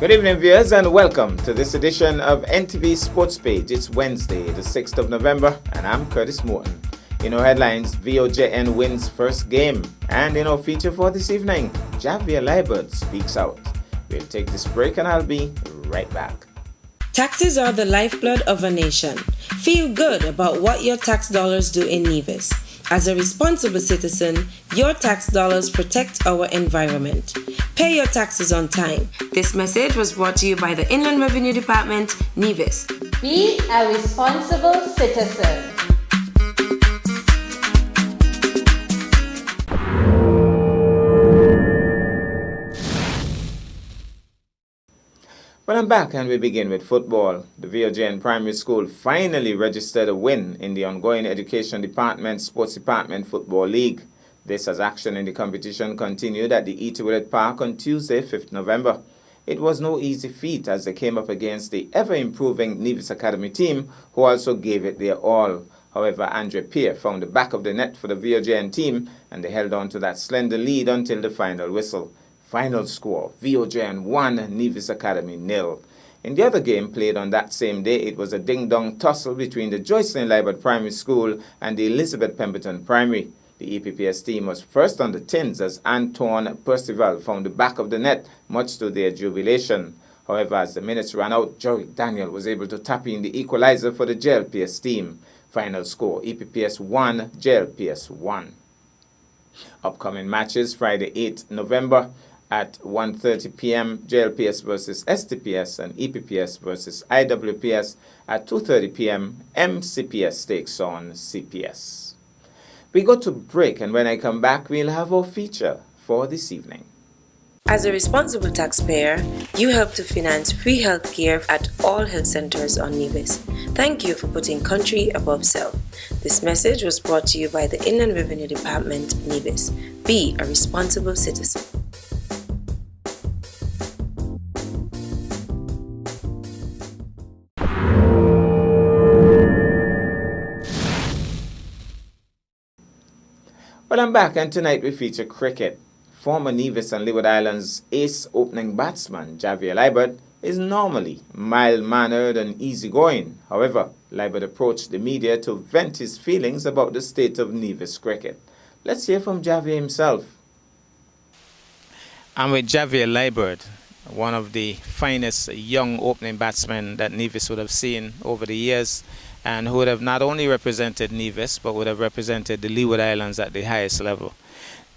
Good evening, viewers, and welcome to this edition of NTV Sports Page. It's Wednesday, the 6th of November, and I'm Curtis Morton. In our headlines, VOJN wins first game. And in our feature for this evening, Javier Liebert speaks out. We'll take this break and I'll be right back. Taxes are the lifeblood of a nation. Feel good about what your tax dollars do in Nevis. As a responsible citizen, your tax dollars protect our environment. Pay your taxes on time. This message was brought to you by the Inland Revenue Department, Nevis. Be a responsible citizen. Well, I'm back and we begin with football. The VOJN Primary School finally registered a win in the ongoing Education Department Sports Department Football League. This as action in the competition continued at the E.T. Willett Park on Tuesday, 5th November. It was no easy feat as they came up against the ever-improving Nevis Academy team, who also gave it their all. However, Andre Pierre found the back of the net for the VOJN team, and they held on to that slender lead until the final whistle. Final score, VOJN 1, Nevis Academy 0. In the other game played on that same day, it was a ding-dong tussle between the Joycelyn Liebert Primary School and the Elizabeth Pemberton Primary. The EPPS team was first on the tins as Antoine Percival found the back of the net, much to their jubilation. However, as the minutes ran out, Jorik Daniel was able to tap in the equalizer for the JLPS team. Final score, EPPS 1, JLPS 1. Upcoming matches, Friday 8 November at 1:30 p.m., JLPS versus STPS and EPPS versus IWPS. At 2:30 p.m., MCPS takes on CPS. We go to break, and when I come back, we'll have our feature for this evening. As a responsible taxpayer, you help to finance free health care at all health centers on Nevis. Thank you for putting country above self. This message was brought to you by the Inland Revenue Department, Nevis. Be a responsible citizen. Well, I'm back, and tonight we feature cricket. Former Nevis and Leeward Islands ace opening batsman Javier Liebert is normally mild-mannered and easygoing. However, Liebert approached the media to vent his feelings about the state of Nevis cricket. Let's hear from Javier himself. I'm with Javier Liebert, one of the finest young opening batsmen that Nevis would have seen over the years, and who would have not only represented Nevis, but would have represented the Leeward Islands at the highest level.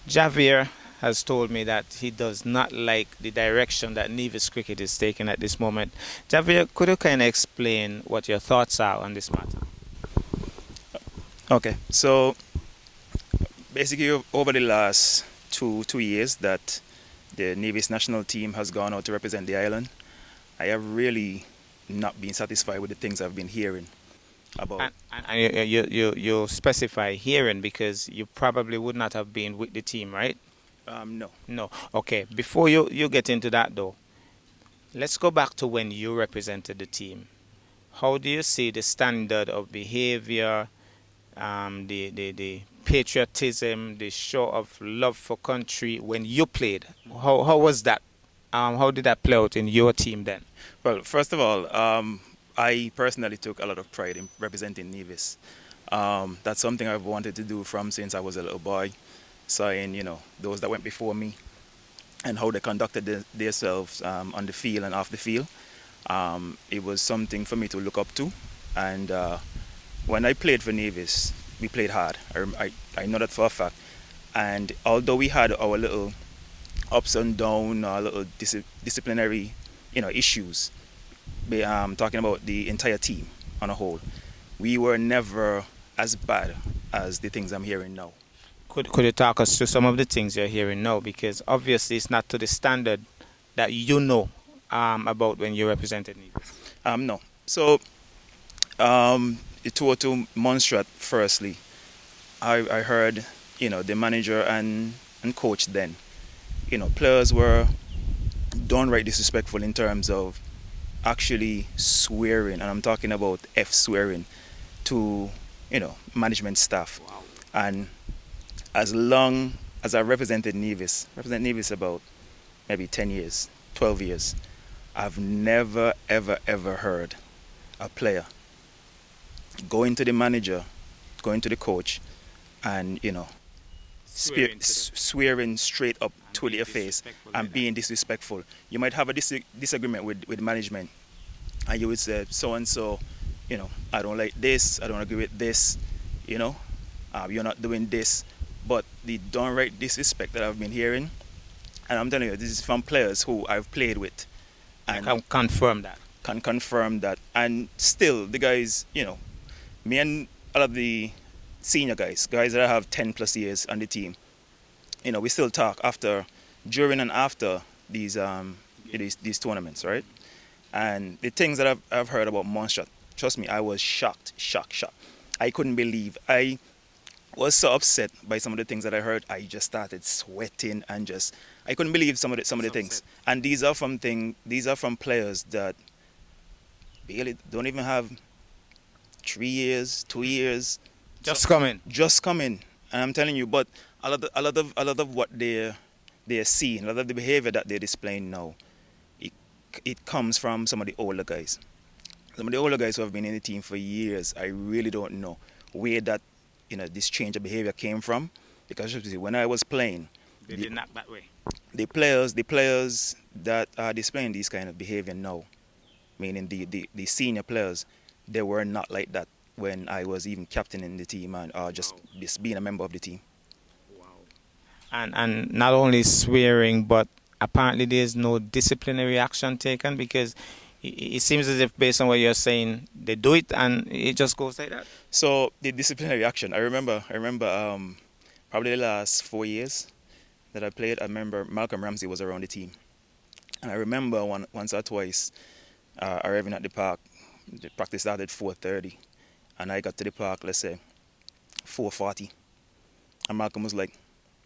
Javier has told me that he does not like the direction that Nevis cricket is taking at this moment. Javier, could you kind of explain what your thoughts are on this matter? Okay, so basically over the last two years that the Nevis national team has gone out to represent the island, I have really not been satisfied with the things I've been hearing about. And you specify hearing because you probably would not have been with the team, right? No. Okay, before you get into that though, let's go back to when you represented the team. How do you see the standard of behavior, the patriotism, the show of love for country when you played? How was that? How did that play out in your team then? Well, first of all, I personally took a lot of pride in representing Nevis. That's something I've wanted to do since I was a little boy. Seeing, those that went before me and how they conducted themselves on the field and off the field. It was something for me to look up to. And when I played for Nevis, we played hard. I know that for a fact. And although we had our little ups and downs, our little disciplinary, issues, talking about the entire team on a whole, we were never as bad as the things I'm hearing now. Could you talk us through some of the things you're hearing now? Because obviously it's not to the standard that you know about when you represented Nevis. No. So, to Montserrat, firstly, I heard, the manager and coach then, players were downright disrespectful in terms of actually swearing, and I'm talking about swearing to, management staff. Wow. And as long as I represented Nevis about maybe 10 years, 12 years, I've never, ever, ever heard a player going to the manager, going to the coach, and swearing straight up to their face and being disrespectful. You might have a disagreement with management, and you would say so and so, I don't like this, I don't agree with this, you're not doing this. But the downright disrespect that I've been hearing, and I'm telling you, this is from players who I've played with, and I can confirm that. can confirm that. And still, the guys, me and all of the senior guys that I have 10 plus years on the team, we still talk during and after these tournaments, right? And the things that I've heard about Monstrat, trust me, I was shocked. I couldn't believe. I was so upset by some of the things that I heard. I just started sweating and I couldn't believe some of the things. And these are from players that really don't even have 3 years, 2 years. Just coming. And I'm telling you, but a lot of what they're seeing, a lot of the behavior that they're displaying now, it comes from some of the older guys. Some of the older guys who have been in the team for years. I really don't know where that this change of behavior came from, because when I was playing, They didn't act that way. the players that are displaying this kind of behavior now, meaning the senior players, they were not like that when I was even captain in the team and just being a member of the team. Wow. And not only swearing, but apparently there's no disciplinary action taken, because it seems as if, based on what you're saying, they do it and it just goes like that. So the disciplinary action, I remember probably the last 4 years that I played, I remember Malcolm Ramsey was around the team. And I remember once or twice arriving at the park. The practice started at 4:30, and I got to the park, let's say, 4:40. And Malcolm was like,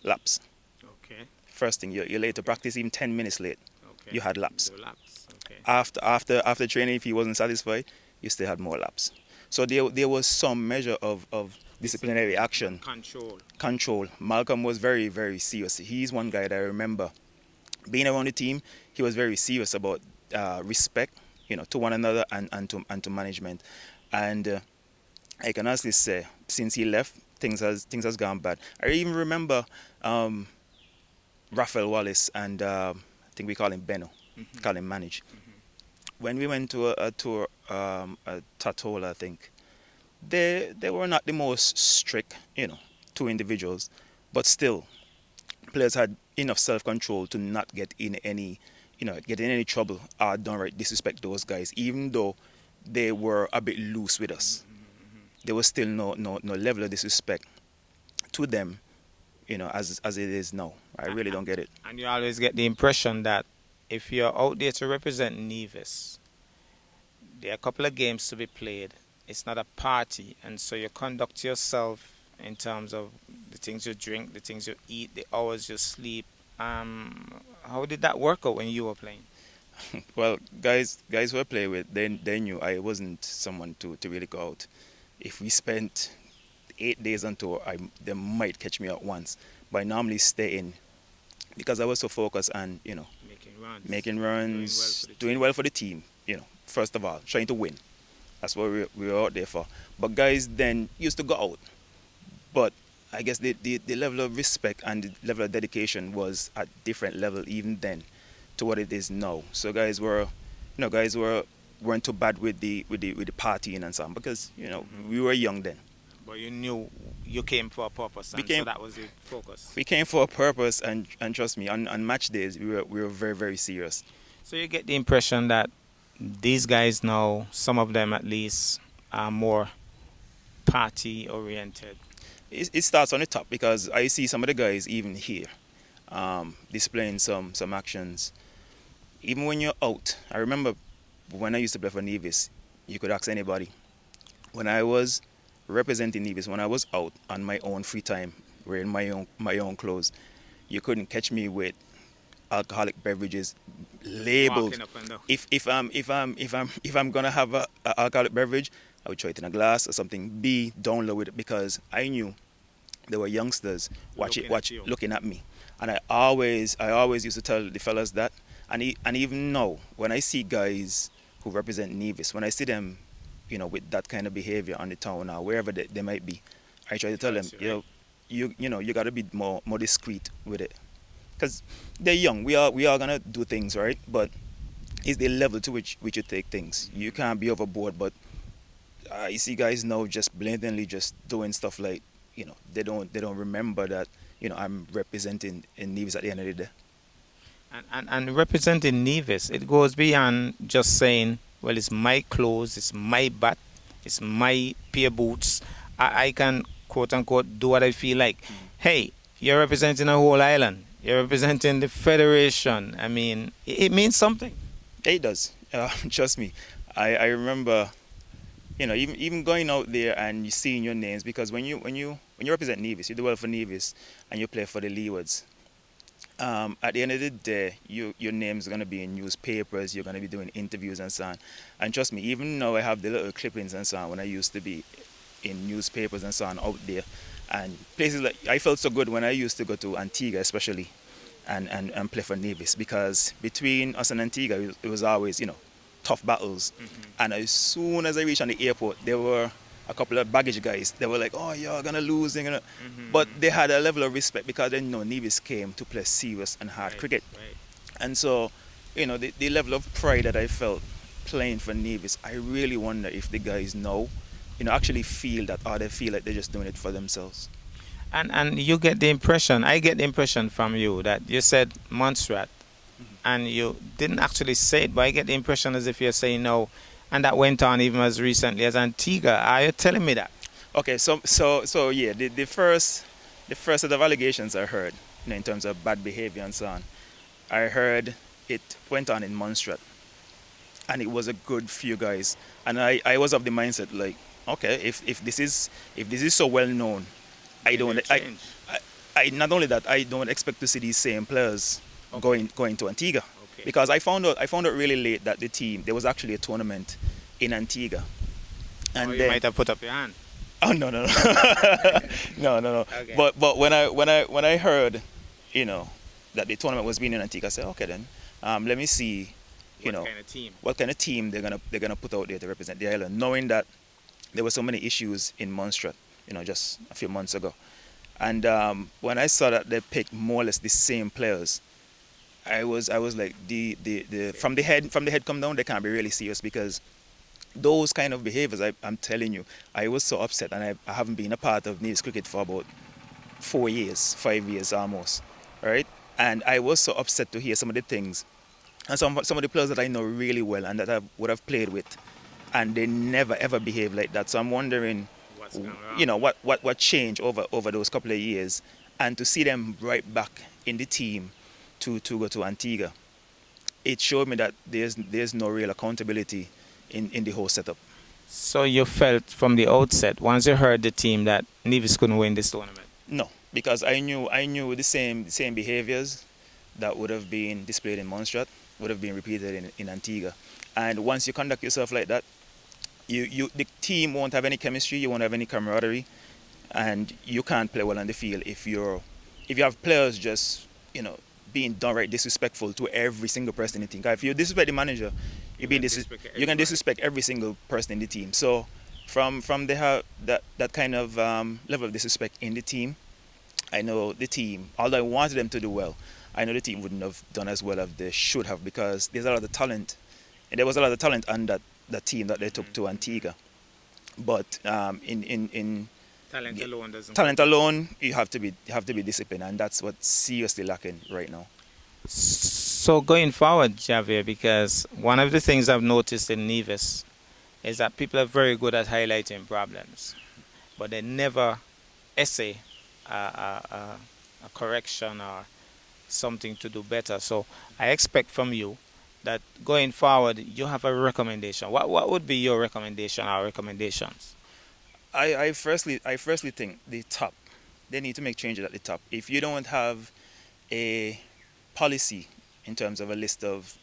laps. Okay. First thing, you're late to practice, even 10 minutes late. Okay. You had laps. No laps. Okay. After training, if he wasn't satisfied, you still had more laps. So there was some measure of disciplinary action. Control. Malcolm was very, very serious. He's one guy that I remember being around the team. He was very serious about respect, to one another and to management. And I can honestly say, since he left, things has gone bad. I even remember Raphael Wallace and I think we call him Benno, call him Manage. When we went to a tour at Tatola, I think, they were not the most strict, two individuals, but still, players had enough self-control to not get in any trouble or downright disrespect those guys, even though they were a bit loose with us. There was still no level of disrespect to them, as it is now. I really don't get it. And you always get the impression that if you're out there to represent Nevis, there are a couple of games to be played. It's not a party, and so you conduct yourself in terms of the things you drink, the things you eat, the hours you sleep. How did that work out when you were playing? Well, guys who I play with, they knew I wasn't someone to really go out. If we spent 8 days on tour, they might catch me out once, but I normally stay in because I was so focused on making runs, doing well for the team. First of all, trying to win. That's what we were out there for. But guys then used to go out, but I guess the level of respect and the level of dedication was at different level even then to what it is now. So guys weren't too bad with the partying and so on, because we were young then. But you knew you came for a purpose, and so that was the focus. We came for a purpose, and trust me, on match days we were very, very serious. So you get the impression that these guys now, some of them at least, are more party oriented. It starts on the top, because I see some of the guys even here displaying some actions. Even when you're out, I remember when I used to play for Nevis, you could ask anybody. When I was representing Nevis, when I was out on my own free time, wearing my own clothes, you couldn't catch me with alcoholic beverages labeled. If I'm gonna have a alcoholic beverage, I would try it in a glass or something. Don't load with it, because I knew there were youngsters looking at me, and I always used to tell the fellas that And even now, when I see guys who represent Nevis, when I see them, with that kind of behavior on the town or wherever they might be, I try to tell them, you got to be more discreet with it, because they're young. We are gonna do things right, but it's the level to which you take things. You can't be overboard. But I see guys now just blatantly just doing stuff like, they don't remember that, I'm representing in Nevis at the end of the day. And representing Nevis, it goes beyond just saying, well, it's my clothes, it's my bat, it's my pair boots. I can, quote unquote, do what I feel like. Hey, you're representing a whole island. You're representing the federation. I mean, it means something. It does. Trust me. I remember, even going out there and you seeing your names, because when you represent Nevis, you do well for Nevis and you play for the Leewards. At the end of the day, your name's going to be in newspapers, you're going to be doing interviews and so on. And trust me, even now I have the little clippings and so on when I used to be in newspapers and so on out there. And places like, I felt so good when I used to go to Antigua especially and play for Nevis, because between us and Antigua, it was always, tough battles. And as soon as I reached on the airport, there were a couple of baggage guys. They were like, oh, you're going to lose. But they had a level of respect because they know Nevis came to play serious and hard cricket. Right. And so, the level of pride that I felt playing for Nevis, I really wonder if the guys now, actually feel that, or they feel like they're just doing it for themselves. And you get the impression, I get the impression from you that you said Montserrat, and you didn't actually say it, but I get the impression as if you're saying no. And that went on even as recently as Antigua. Are you telling me that? Okay, so yeah, the first set of allegations I heard, in terms of bad behavior and so on, I heard it went on in Montserrat, and it was a good few guys, and I was of the mindset like, okay, if this is so well known, I not only that, I don't expect to see these same players going to Antigua. Okay. Because I found out really late that there was actually a tournament in Antigua. And you might have put up your hand. Oh no. No. Okay. But when I heard, that the tournament was being in Antigua, I said, okay then, let me see, what kind of team they're gonna put out there to represent the island, knowing that there were so many issues in Montserrat, just a few months ago. And when I saw that they picked more or less the same players, I was like, from the head come down, they can't be really serious, because those kind of behaviors, I'm telling you, I was so upset, and I haven't been a part of Nevis cricket for about 5 years almost, right? And I was so upset to hear some of the things, and some of the players that I know really well and that I would have played with, and they never ever behave like that. So I'm wondering, what changed over those couple of years, and to see them right back in the team to go to Antigua, it showed me that there's no real accountability in the whole setup. So you felt from the outset, once you heard the team, that Nevis couldn't win this tournament? No, because I knew the same behaviors that would have been displayed in Montserrat would have been repeated in Antigua. And once you conduct yourself like that, the team won't have any chemistry, you won't have any camaraderie, and you can't play well on the field if you have players just being downright disrespectful to every single person in the team. If you disrespect the manager, you can disrespect every single person in the team. So from that kind of level of disrespect in the team, I know the team, although I wanted them to do well, I know the team wouldn't have done as well as they should have, because there's a lot of talent, and there was a lot of talent on that team that they took to Antigua. But in talent alone doesn't. Talent alone, you have to be disciplined, and that's what's seriously lacking right now. So going forward, Javier, because one of the things I've noticed in Nevis is that people are very good at highlighting problems, but they never essay a correction or something to do better. So I expect from you that going forward, you have a recommendation. What would be your recommendation or recommendations? I firstly think the top, they need to make changes at the top. If you don't have a policy in terms of a list of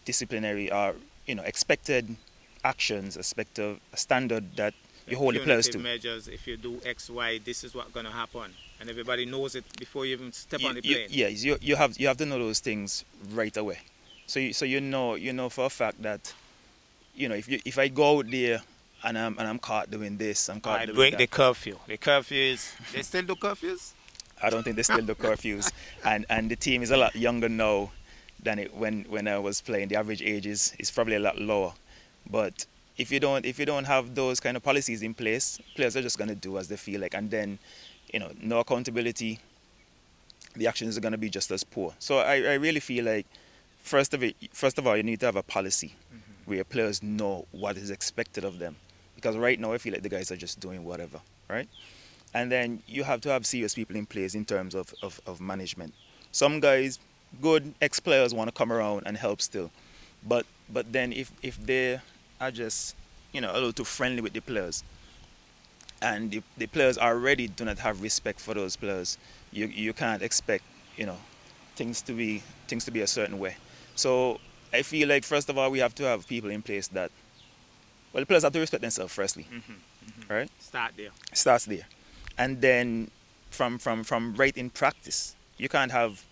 disciplinary or expected actions, expected a standard that you hold the players to. Measures, if you do X, Y, this is what's going to happen, and everybody knows it before you even step on the plane. Yes, you have to know those things right away. So you know for a fact that if I go out there and I'm caught doing this, I'm caught I doing break that. the curfew. The curfew is, they still do curfews? I don't think they still do curfews, and the team is a lot younger now than it when I was playing. The average age is probably a lot lower, but if you don't have those kind of policies in place, players are just gonna do as they feel like, and then no accountability. The actions are gonna be just as poor. So I really feel like first of all, you need to have a policy where players know what is expected of them, because right now I feel like the guys are just doing whatever, right? And then you have to have serious people in place in terms of management. Some guys, good ex-players, want to come around and help still, but then if they are just a little too friendly with the players, and the players already do not have respect for those players, you can't expect things to be a certain way. So I feel like first of all we have to have people in place that, well, the players have to respect themselves firstly, right? Start there. Starts there. And then from right in practice, you can't have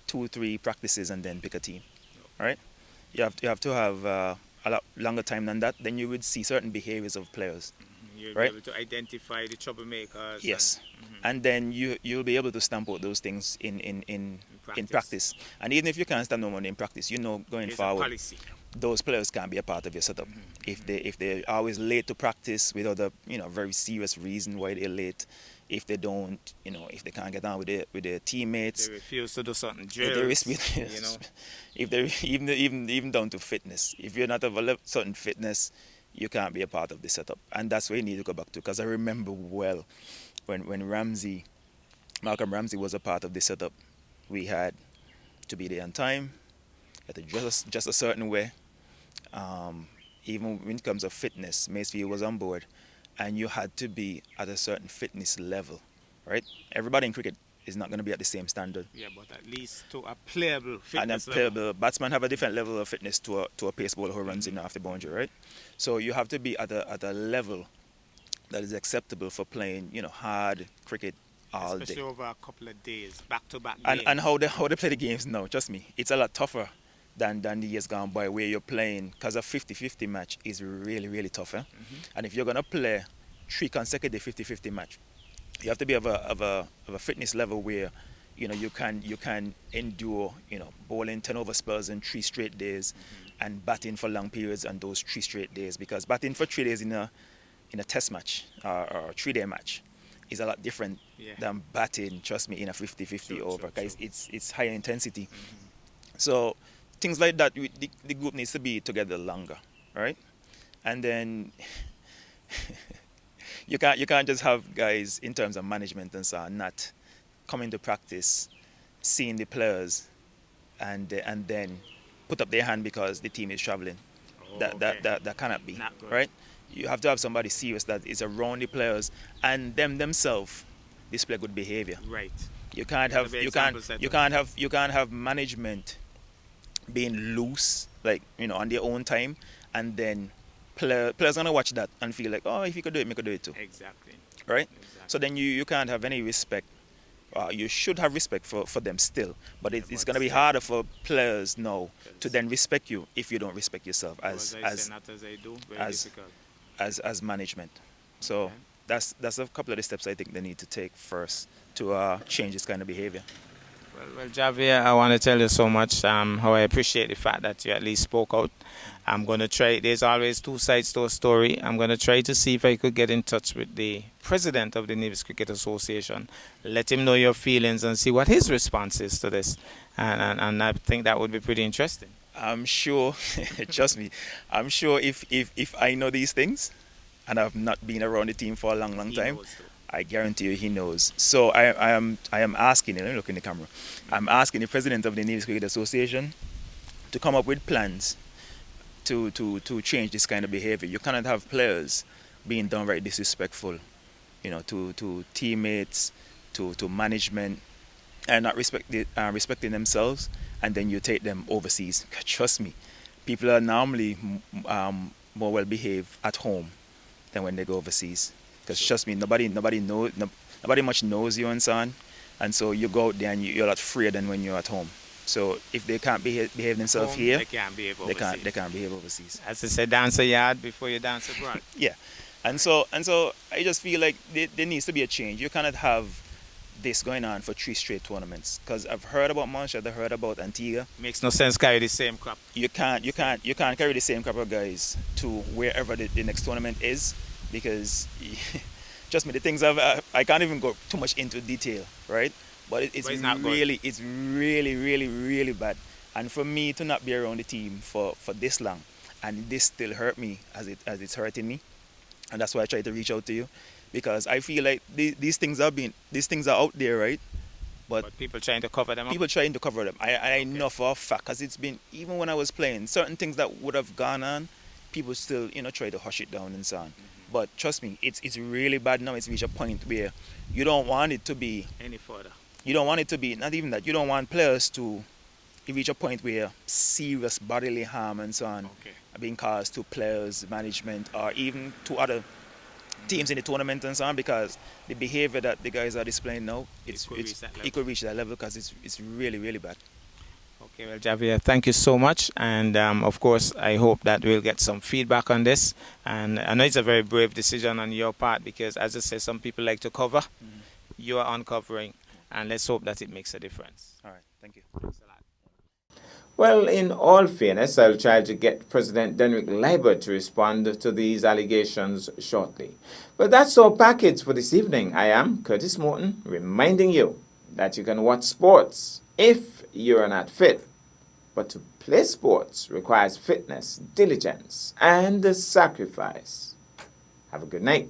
2-3 practices and then pick a team, right? You have to have a lot longer time than that. Then you would see certain behaviors of players, You'll right? be able to identify the troublemakers. Yes, and then you'll be able to stamp out those things in practice. And even if you can't stamp them out in practice, going There's a forward, policy. those players can't be a part of your setup. If they're always late to practice without a very serious reason why they're late, if they don't if they can't get on with their teammates, They refuse to do something. if they Drills, if they even down to fitness, if you're not of a certain fitness, you can't be a part of the setup, and that's where you need to go back to. Because I remember well when Malcolm Ramsey was a part of the setup, we had to be there on time, had to dress just a certain way. Even when it comes to fitness, Macefield was on board, and you had to be at a certain fitness level, right? Everybody in cricket is not going to be at the same standard. Yeah, but at least to a playable fitness And a level. playable batsman have a different level of fitness to a pace bowler who runs in off the boundary, right? So you have to be at a level that is acceptable for playing, hard cricket all Especially day. over a couple of days, back-to-back games. And how they play the games now, trust me, it's a lot tougher than the years gone by, where you're playing, because a 50-50 match is really, really tough. And if you're going to play 3 consecutive 50-50 match, you have to be of a fitness level where you can endure bowling 10 over spells in 3 straight days, and batting for long periods on those 3 straight days, because batting for 3 days in a test match or a 3-day match is a lot different than batting, trust me, in a 50-50 over, because it's higher intensity. So things like that, the group needs to be together longer, right? And then you can't just have guys in terms of management and so on not coming to practice, seeing the players, and then put up their hand because the team is traveling. That cannot be, Not good. right? You have to have somebody serious that is around the players and themselves display good behavior. Right. You can't Gotta have be you example can't setters. have management being loose, like on their own time, and then players gonna watch that and feel like, oh, if you could do it, me could do it too, Exactly. right? So then you can't have any respect. You should have respect for them still, but it's gonna be harder for players now to then respect you if you don't respect yourself As I say, not as I do, very as- difficult. as management. So Okay. that's a couple of the steps I think they need to take first to change this kind of behavior. Well, Javier, I want to tell you so much how I appreciate the fact that you at least spoke out. I'm going to try, there's always 2 sides to a story. I'm going to try to see if I could get in touch with the president of the Nevis Cricket Association, let him know your feelings and see what his response is to this. And I think that would be pretty interesting. I'm sure, trust me, I'm sure if I know these things and I've not been around the team for a long He time, knows too. I guarantee you he knows. So I am asking, let me look in the camera, I'm asking the president of the Nevis Cricket Association to come up with plans to change this kind of behavior. You cannot have players being downright disrespectful, to teammates, to management, and not respecting themselves, and then you take them overseas. Trust me, people are normally more well behaved at home than when they go overseas. Because trust me, nobody much knows you and so on, and so you go out there and you're a lot freer than when you're at home. So if they can't behave themselves Home, here, they can't behave they can't overseas. behave overseas. As I said, dance a yard before you dance abroad. Yeah, and so I just feel like there needs to be a change. You cannot have this going on for 3 straight tournaments, because I've heard about Montserrat, I've heard about Antigua. Makes no sense carry the same crop. You can't carry the same crop of guys to wherever the next tournament is, because trust me, the things I can't even go too much into detail, right? But it's But it's not good. really bad. And for me to not be around the team for this long, and this still hurt me as it's hurting me, and that's why I try to reach out to you, because I feel like these things are out there, right? But people trying to cover them up. People trying to cover them. I know for a fact, because it's been, even when I was playing, certain things that would have gone on, people still try to hush it down and so on. But trust me, it's really bad now. It's reached a point where you don't want it to be. Any further. You don't want it to be, not even that. You don't want players to reach a point where serious bodily harm and so on are being caused to players, management, or even to other teams in the tournament and so on, because the behavior that the guys are displaying now, it could reach that level, because it's really bad. Okay, well, Javier, thank you so much. And of course, I hope that we'll get some feedback on this. And I know it's a very brave decision on your part, because, as I say, some people like to cover. You are uncovering. And let's hope that it makes a difference. All right, thank you. Well, in all fairness, I'll try to get President Denrick Liebert to respond to these allegations shortly. But that's our package for this evening. I am Curtis Morton, reminding you that you can watch sports if you're not fit. But to play sports requires fitness, diligence, and sacrifice. Have a good night.